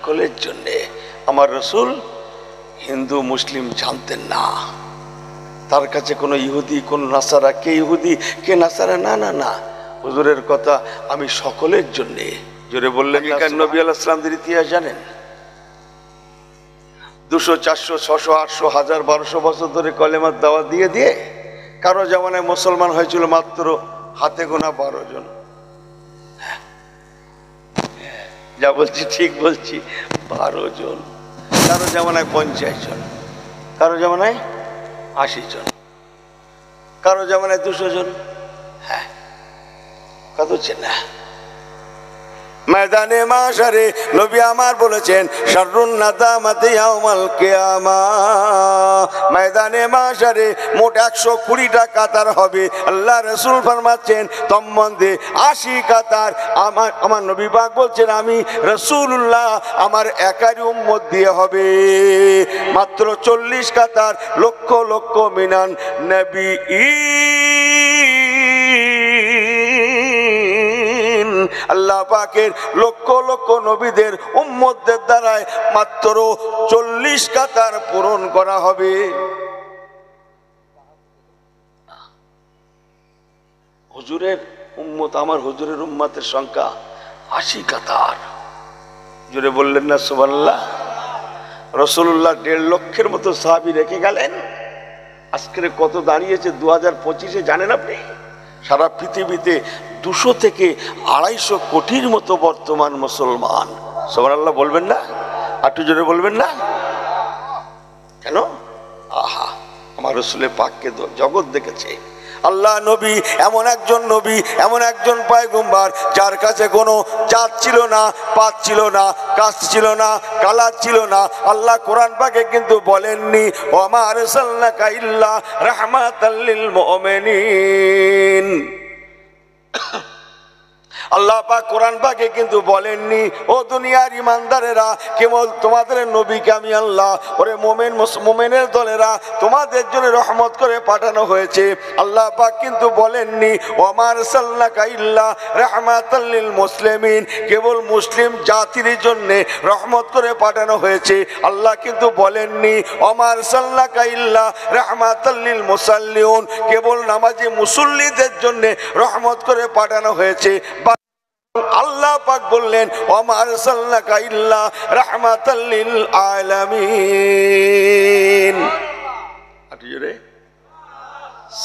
সকলের জন্যে। আমার রসুল হিন্দু মুসলিম জানতেন না, তার কাছে কোনো ইহুদি কোন নাসারা, কে ইহুদি কে নাসারা, না না না, হুজুরের কথা আমি সকলের জন্যে। জোরে বললেন। নবী আলাইহিস সালামের ইতিহাস জানেন? 200, 400, 600, 800, 1000, 1200 বছর ধরে কলেমার দাওয়াত দিয়ে দিয়ে কারো জামানায় মুসলমান হয়েছিল মাত্র হাতে গোনা 12 জন। যা বলছি ঠিক বলছি, 12 জন। কারো জামানায় 50 জন, কারো জামানায় 80 জন, কারো জামানায় 200 জন। হ্যাঁ, কত হচ্ছে না? ময়দানে মাশারে নবী আমার বলেছেন শাররুন নাদামাতি ইয়াউমাল কিয়ামা। ময়দানে মাশারে মোট 120টা কাতার হবে। আল্লাহ রাসূল ফরমাচ্ছেন তন্মধ্যে 80 কাতার আমার নবী পাক বলছেন আমি রাসূলুল্লাহ আমার একারই উম্মত দিয়ে হবে। মাত্র 40 কাতার লক্ষ লক্ষ মিনান নবী আল্লাহ পাকের লক্ষ লক্ষ নবীদের উম্মতদের দ্বারায় মাত্র 40 কাতার পূরণ করা হবে। হুজুরের উম্মত, আমার হুজুরের উম্মতের সংখ্যা 80 কাতার। জোরে বললেন না সুবহানাল্লাহ। রাসূলুল্লাহ 1.5 লক্ষের মতো সাহাবী রেখে গেলেন। আজকে কত দাঁড়িয়েছে 2025-এ জানেন আপনি? সারা পৃথিবীতে 200 থেকে 250 কোটির মতো বর্তমান মুসলমান। সুবহানাল্লাহ বলবেন না? একটু জোরে বলবেন না? কেন? আহা, আমার রাসূলের পাককে জগৎ দেখেছে। আল্লাহ নবী এমন একজন নবী, এমন একজন পয়গম্বর যার কাছে কোনো জাত ছিল না, পাত ছিল না, কাস্ট ছিল না, কালার ছিল না। আল্লাহ কোরআন পাকে কিন্তু বলেননি ওয়া মা আরসালনাকা ইল্লা রাহমাতাল লিল মুমিনিন। আল্লাহ পাক কোরআন পাকে কিন্তু বলেননি ও দুনিয়ার ইমানদারেরা কেবল তোমাদের নবীকে আমি আল্লাহ ওরে মোমেনের দলেরা তোমাদের জন্য রহমত করে পাঠানো হয়েছে। আল্লাহ পাক কিন্তু বলেননি ওয়া মা আরসালনাকা ইল্লা রাহমাতাল লিল মুসলিমিন, কেবল মুসলিম জাতির জন্য রহমত করে পাঠানো হয়েছে। আল্লাহ কিন্তু বলেননি ওয়া মা আরসালনাকা ইল্লা রাহমাতাল লিল মুসাল্লিউন, কেবল নামাজি মুসল্লিদের জন্য রহমত করে পাঠানো হয়েছে। আল্লাহ পাক বললেন ওয়া মা আরসালনাকা ইল্লা রাহমাতাল লিল আলামিন। আটিরে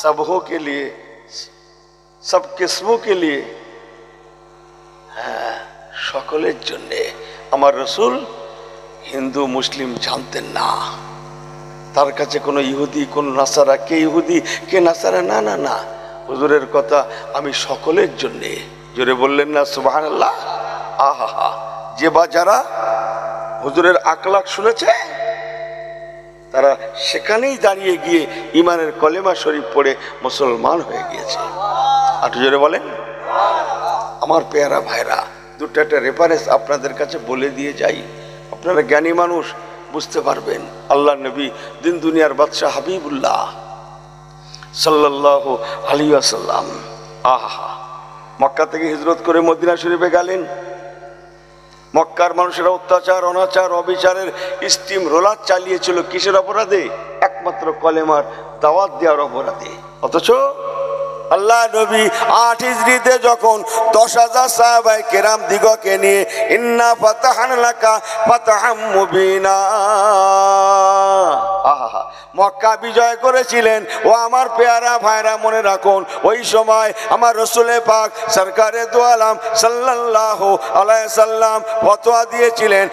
सबों के लिए, सब किस्मों के लिए, হ্যাঁ সকলের জন্য। আমার রাসূল হিন্দু মুসলিম জানতেন না, তার কাছে কোনো ইহুদি কোন নাসারা, কে ইহুদি কে নাসারা, না না না, হুজুরের কথা আমি সকলের জন্যে। জোরে বললেন না সুবহানাল্লাহ। আহা, যে বা যারা হুজুরের আকলাক শুনেছে তারা সেখানেই দাঁড়িয়ে গিয়ে ইমানের কলেমা শরীফ পড়ে মুসলমান হয়ে গিয়েছে। একটু জোরে বলেন। আমার পেয়ারা ভাইরা, দুটো একটা রেফারেন্স আপনাদের কাছে বলে দিয়ে যাই, আপনারা জ্ঞানী মানুষ বুঝতে পারবেন। আল্লাহ নবী দিন দুনিয়ার বাদশাহ হাবিবুল্লাহ সাল্লাল্লাহু আলাইহি ওয়াসাল্লাম আহা মক্কা থেকে হিজরত করে মদিনা শরীফে গেলেন। মক্কার মানুষেরা অত্যাচার অনাচার অবিচারের স্টিম রোলার চালিয়েছিল কিসের অপরাধে? একমাত্র কলেমার দাওয়াত দেওয়ার অপরাধে। অথচ আল্লাহ নবী 8 হিজরিতে যখন 10,000 সাহাবায়ে কেরাম দিগকে নিয়ে ইন্না ফাতাহানা লাকা ফাতাহাম মুবিনা আহা মক্কা বিজয় করেছিলেন। ও আমার পেয়ারা ভাইরা মনে রাখুন, ওই সময় আমার রাসূলে পাক সরকারে দু আলম সাল্লাল্লাহু আলাইহি সাল্লাম ফতোয়া দিয়েছিলেন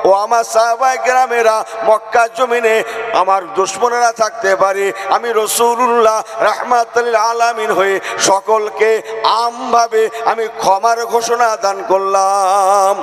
ও আমার সাহাবায়ে কেরামেরা মক্কা জমিনে আমার দুশমনেরা থাকতে পারে, আমি রাসূলুল্লাহ রাহমাতুল আলামিন হয়ে সকলকে আমভাবে আমি ক্ষমার ঘোষণা দান করলাম।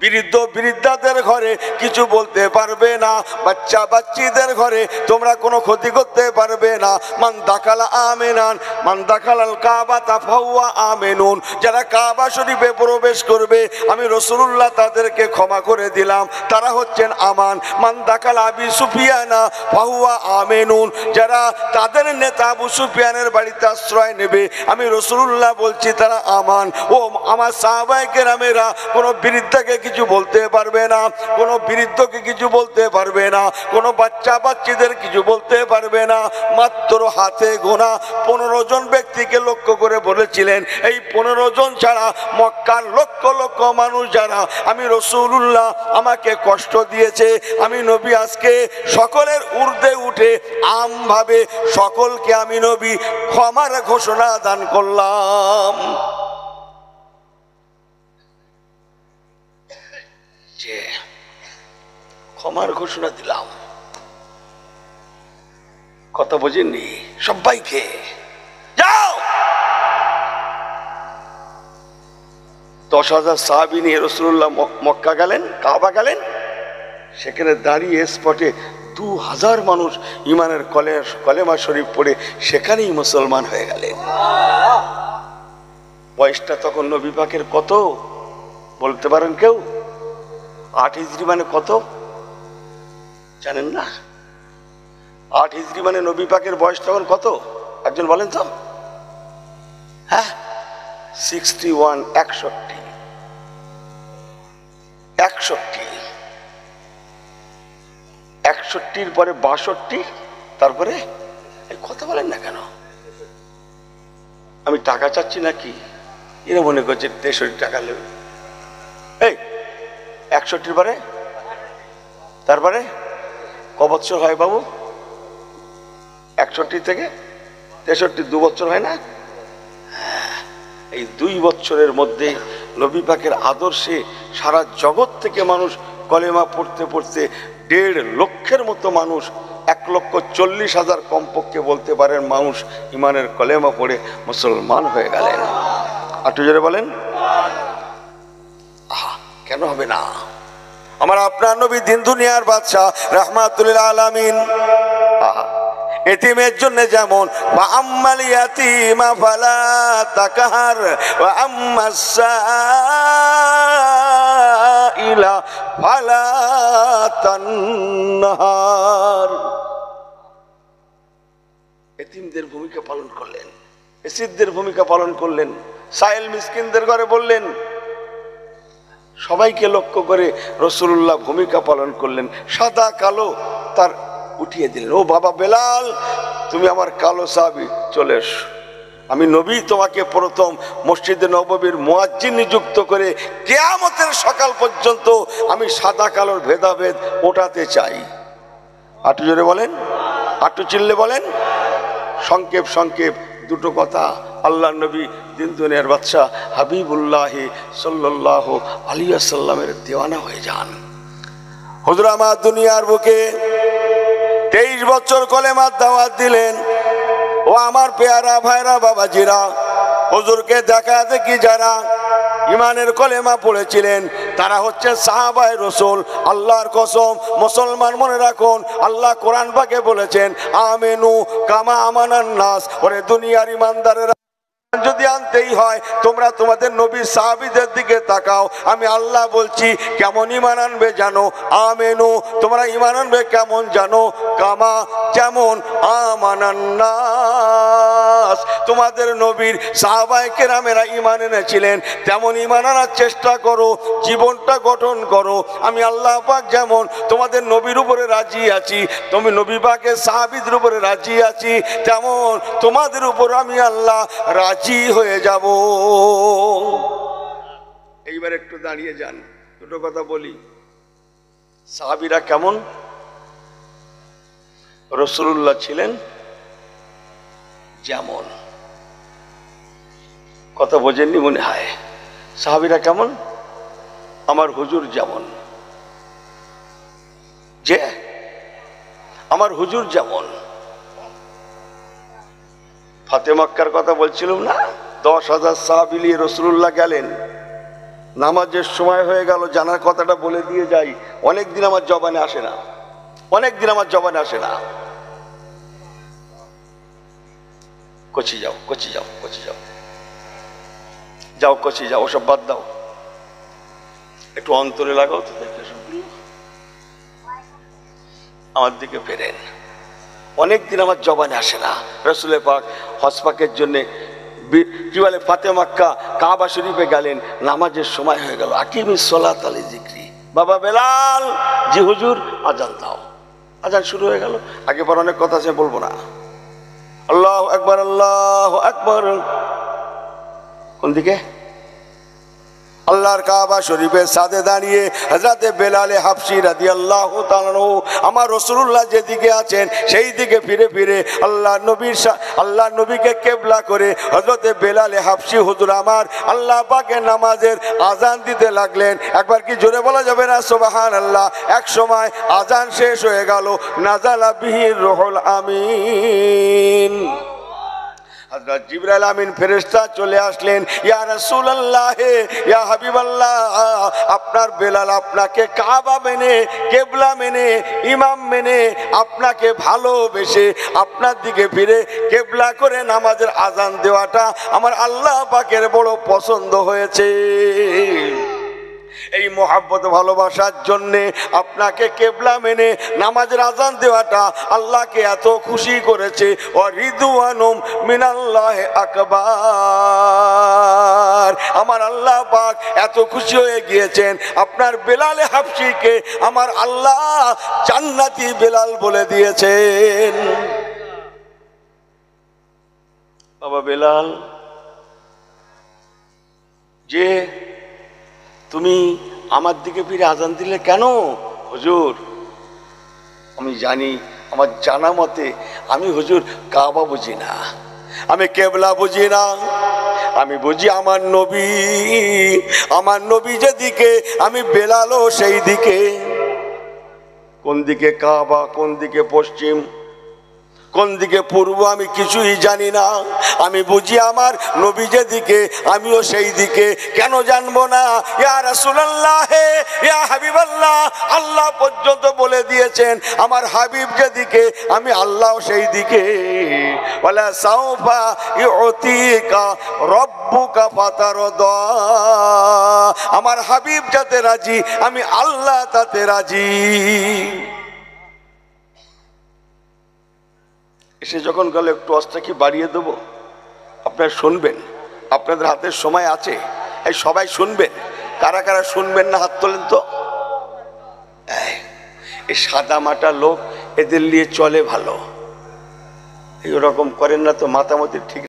বৃদ্ধ বৃদ্ধাদের ঘরে কিছু বলতে পারবে না, বাচ্চা বাচ্চিদের ঘরে তোমরা কোনো ক্ষতি করতে পারবে না। মান দাখালা আমিনান মান দাখালাল কাবাতা ফাহুয়া আমিনুন, যারা কাবা শরীফে প্রবেশ করবে আমি রাসূলুল্লাহ তাদেরকে ক্ষমা করে দিলাম, তারা হচ্ছেন আমান। মান দাখালা আবি সুফিয়ানা ফাহুয়া আমিনুন, যারা তাদের নেতা আবু সুফিয়ানের বাড়িতে আশ্রয় নেবে আমি রাসূলুল্লাহ বলছি তারা আমান। ও আমার সাহাবায়ে কেরামেরা কোনো বৃদ্ধাকে কিছু বলতে পারবে না, কোনো বৃদ্ধকে কিছু বলতে পারবে না, কোনো বাচ্চা বাচ্চাদের কিছু বলতে পারবে না। মাত্র হাতে গোনা 15 জন ব্যক্তিকে লক্ষ্য করে বলেছিলেন, এই 15 জন ছাড়া মক্কার লক্ষ লক্ষ মানুষ যারা আমি রাসূলুল্লাহ আমাকে কষ্ট দিয়েছে, আমি নবী আজকে সকলের ঊর্ধ্বে উঠে আমভাবে সকলকে আমি নবী ক্ষমার ঘোষণা দান করলাম। যে ক্ষমার ঘোষণা দিলাম, কথা বোঝেননি? সবাইকে যাও। 10,000 সাহাবী নিয়ে রাসূলুল্লাহ মক্কা গেলেন, কাবা গেলেন, সেখানে দাঁড়িয়ে স্পটে 2000 মানুষ ইমানের কলেমা শরীফ পড়ে সেখানেই মুসলমান হয়ে গেলেন। বয়সটা তখন নবী পাকের কত বলতে পারেন কেউ? 8 হিজরি মানে কত জানেন না? 8 হিজরি মানে নবী পাকের বয়স তখন কত একজন বলেন তো? হ্যাঁ, 61, 61, 61 পরে 62, তারপরে কথা বলেন না কেন? আমি টাকা চাচ্ছি নাকি? এরা মনে করছে 63 টাকা নেবে। এই 61 পরে তারপরে ক বছর হয় বাবু? 61 থেকে 63 2 বছর হয় না? এই 2 বছরের মধ্যে নবী পাকের আদর্শে সারা জগৎ থেকে মানুষ কলেমা পড়তে পড়তে 1.5 লক্ষের মতো মানুষ, 1,40,000 কমপক্ষে বলতে পারেন মানুষ ইমানের কলেমা পড়ে মুসলমান হয়ে গেলেন। একটু জোরে বলেন। কেন হবে না? আমার আপনার নবী দিন দুনিয়ার বাদশা রাহমাতুল আলামিন। এতিমের জন্য যেমন ওয়া আম্মাল ইয়াতীমা ফালা তাকহার ওয়া আম্মাস সাইলা ফালা তানহার, এতিমদের ভূমিকা পালন করলেন, এসিদদের ভূমিকা পালন করলেন, সাইল মিসকিনদের ঘরে বললেন, সবাইকে লক্ষ্য করে রাসূলুল্লাহ ভূমিকা পালন করলেন। সাদা কালো তার উঠিয়ে দিলেন, ও বাবা বেলাল তুমি আমার কালো সাহাবী, চলে এসো, আমি নবী তোমাকে প্রথম মসজিদে নববীর মুয়াজ্জিন নিযুক্ত করে কিয়ামতের সকাল পর্যন্ত আমি সাদা কালোর ভেদাভেদ ওঠাতে চাই। আটু জোরে বলেন, আটু চিল্লে বলেন। সংক্ষেপ সংক্ষেপ দুটো কথা, আল্লাহ নবী দিন দুনিয়ার বাদশা হাবিবুল্লাহ সাল্লাল্লাহু আলাইহি ওয়াসাল্লামের দেওয়ানা হয়ে যান। হুজুর আমার দুনিয়ার বুকে 23 বছর কলেমার দাওয়াত দিলেন। ও আমার পেয়ারা ভাইরা বাবাজিরা, হুজুরকে দেখা দেখি যারা ইমানের কলেমা পড়েছিলেন তারা হচ্ছে সাহাবায়ে রাসূল। আল্লাহর কসম মুসলমান মনে রাখুন, আল্লাহ কোরআন পাকে বলেছেন আমিনু কামা আমানান নাস। ওরে দুনিয়ার ইমানদারেরা, যদি আনতেই হয় তোমরা তোমাদের নবী সাহাবীদের দিকে তাকাও। আমি আল্লাহ বলছি কেমন ঈমান আনবে জানো? আমেনু, তোমরা ঈমান আনবে কেমন জানো? কামা, যেমন আমানান নাস, তোমাদের নবীর সাহাবায়ে কেরামেরা ঈমান এনেছিলেন তেমন ঈমান আনার চেষ্টা করো, জীবনটা গঠন করো। আমি আল্লাহ পাক যেমন তোমাদের নবীর উপরে রাজি আছি, তুমি নবী পাকের সাহাবীদের উপরে রাজি আছি, তেমন তোমাদের উপর আমি আল্লাহ রাজি হয়ে যাব। এইবার একটু দাঁড়িয়ে যান, দুটো কথা বলি। সাহাবীরা কেমন? রাসূলুল্লাহ ছিলেন যেমন, কথা বোঝেননি মনে হয়। সাহাবীরা কেমন? আমার হুজুর যেমন, যে আমার হুজুর যেমন। ফাতে মক্কার কথা বলছিলাম না, 10,000 সাহাবী নিয়ে রাসূলুল্লাহ গেলেন। নামাজের সময় হয়ে গেল, জানার কথাটা বলে দিয়ে যাই, অনেকদিন আমার জবানে আসে না, অনেকদিন আমার জবানে আসে না। কচি যাও, কচি যাও, কচি যাও, যাও কচি যাও, ওসব বাদ দাও, একটু অন্তরে লাগাও তো, দেখে আমার দিকে ফেরেন। অনেকদিন আমার জবানে আসে না। রাসূলের পাক হজ পাকের জন্য কি বলে ফাতে মক্কা কাবা শরীফে গেলেন, নামাজের সময় হয়ে গেল, আকিমিস সালাত আলি যিকরি। বাবা বেলাল, জি হুজুর, আজান দাও। আজান শুরু হয়ে গেল। আগে পর অনেক কথা আছে, বলবো না। আল্লাহু আকবার, আল্লাহু আকবার। কোন দিকে? আল্লাহর কাবা শরীফের সাথে দাঁড়িয়ে হযরতে বেলাল হাবশী রাদিয়াল্লাহু তাআলা আনহু আমার রাসূলুল্লাহ যেদিকে আছেন সেই দিকে ফিরে ফিরে আল্লাহ নবীকে কিবলা করে হযরতে বেলাল হাবশী হুজুর আমার আল্লাহ পাকের নামাজের আজান দিতে লাগলেন। একবার কি জোরে বলা যাবে না সুবহানাল্লাহ? এক সময় আজান শেষ হয়ে গেল, নাযালা বিহির রূহুল আমিন। হযরত জিবরাইল আমিন ফেরেশতা চলে আসলেন। ইয়া রাসূলুল্লাহ, ইয়া হাবিবাল্লাহ, আপনার বেলাল আপনাকে কাবা মেনে, কিবলা মেনে, ইমাম মেনে, আপনাকে ভালোবেসে আপনার দিকে ফিরে কিবলা করে নামাজের আজান দেওয়াটা আমার আল্লাহ পাকের বড় পছন্দ হয়েছে। এই মোহাব্বত ভালোবাসার জন্যে আপনাকে কিবলা মেনে নামাজের আজান দেওয়াটা আল্লাহকে এত খুশি করেছে। ও রিদওয়ানুম মিনাল্লাহি আকবার, আমার আল্লাহ পাক এত খুশি হয়ে গিয়েছেন আপনার বেলাল হাবশীকে আমার আল্লাহ জান্নাতি বেলাল বলে দিয়েছেন। বাবা বেলাল, যে তুমি আমার দিকে ফিরে আজান দিলে কেন? হুজুর, আমি জানি, আমার জানা মতে আমি হুজুর কাবা বুঝি না, আমি কিবলা বুঝি না, আমি বুঝি আমার নবী। আমার নবী যেদিকে আমি বেলালও সেই দিকে। কোন দিকে কাবা, কোন দিকে পশ্চিম, কোন দিকে পূর্ব আমি কিছুই জানি না। আমি বুঝি আমার নবী যেদিকে আমিও সেই দিকে। কেন জানবো না? ইয়া রাসূলুল্লাহ, ইয়া হাবিবাল্লাহ, আল্লাহ পর্যন্ত বলে দিয়েছেন আমার হাবিব যেদিকে আমি আল্লাহও সেই দিকে। ওয়ালা সাউফা ইউতিকা রাব্বুকা ফাতারদা, আমার হাবিব যাতে রাজি আমি আল্লাহ তাতে রাজি। এসে যখন গেলে একটু আস্তে কি বাড়িয়ে দেবো, আপনারা শুনবেন, আপনাদের হাতের সময় আছে, এই সবাই শুনবেন। কারা কারা শুনবেন না হাত তোলেন তো। এই সাদা মাটা লোক, এদের নিয়ে চলে ভালো, এইরকম করেন না তো মাতামতি ঠিক